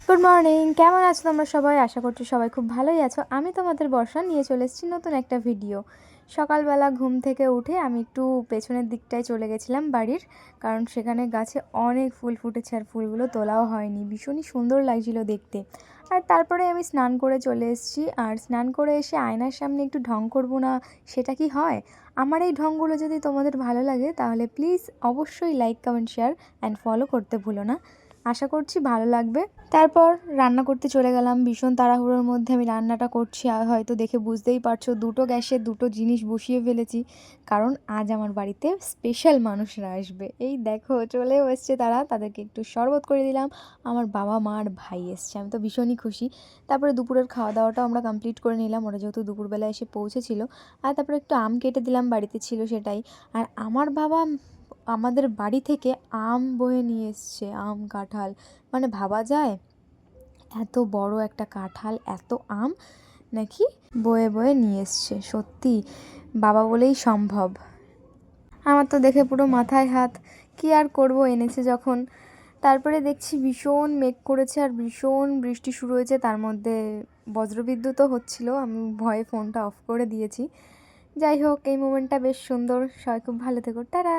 Good morning, কেমন আছো তোমরা সবাই? আশা করছি সবাই খুব ভালোই আছো। আমি তোমাদের বর্ষা নিয়ে চলে এসেছি নতুন একটা ভিডিও। সকালবেলা ঘুম থেকে উঠে আমি একটু পেছনের দিকটায় চলে গেছিলাম বাড়ির, কারণ সেখানে গাছে অনেক ফুল ফুটেছে আর ফুলগুলো তোলাও হয়নি, ভীষণই সুন্দর লাগছিল দেখতে। আর তারপরে আমি স্নান করে চলে এসেছি, আর স্নান করে এসে আয়নার সামনে একটু ঢং করবো না, সেটা কি হয়? আমার এই ঢংগুলো যদি তোমাদের ভালো লাগে তাহলে প্লিজ অবশ্যই like, comment, share and follow করতে ভুলো না। আশা করছি ভালো লাগবে। তারপর রান্না করতে চলে গেলাম। ভীষণ তাড়াহুড়োর মধ্যে আমি রান্নাটা করছি, আর হয়তো দেখে বুঝতেই পারছো দুটো গ্যাসে দুটো জিনিস বসিয়ে ফেলেছি, কারণ আজ আমার বাড়িতে স্পেশাল মানুষরা আসবে। এই দেখো চলেও এসছে তারা, তাদেরকে একটু শরবত করে দিলাম। আমার বাবা মা আর ভাই এসছে, আমি তো ভীষণই খুশি। তারপরে দুপুরের খাওয়া দাওয়াটাও আমরা কমপ্লিট করে নিলাম, ওরা যেহেতু দুপুরবেলা এসে পৌঁছেছিল। আর তারপরে একটু আম কেটে দিলাম, বাড়িতে ছিল সেটাই। আর আমার বাবা আমাদের বাড়ি থেকে আম বয়ে নিয়ে এসছে, আম কাঁঠাল, মানে ভাবা যায় এত বড় একটা কাঁঠাল, এত আম নাকি বয়ে বয়ে নিয়ে এসছে। সত্যি বাবা বলেই সম্ভব। আমার তো দেখে পুরো মাথায় হাত, কি আর করব, এনেছে যখন। তারপরে দেখছি ভীষণ মেঘ করেছে আর ভীষণ বৃষ্টি শুরু হয়েছে, তার মধ্যে বজ্রবিদ্যুৎও হচ্ছিল। আমি ভয়ে ফোনটা অফ করে দিয়েছি। যাই হোক, এই মোমেন্টটা বেশ সুন্দর। সবাই খুব ভালো থেকো, টাটা।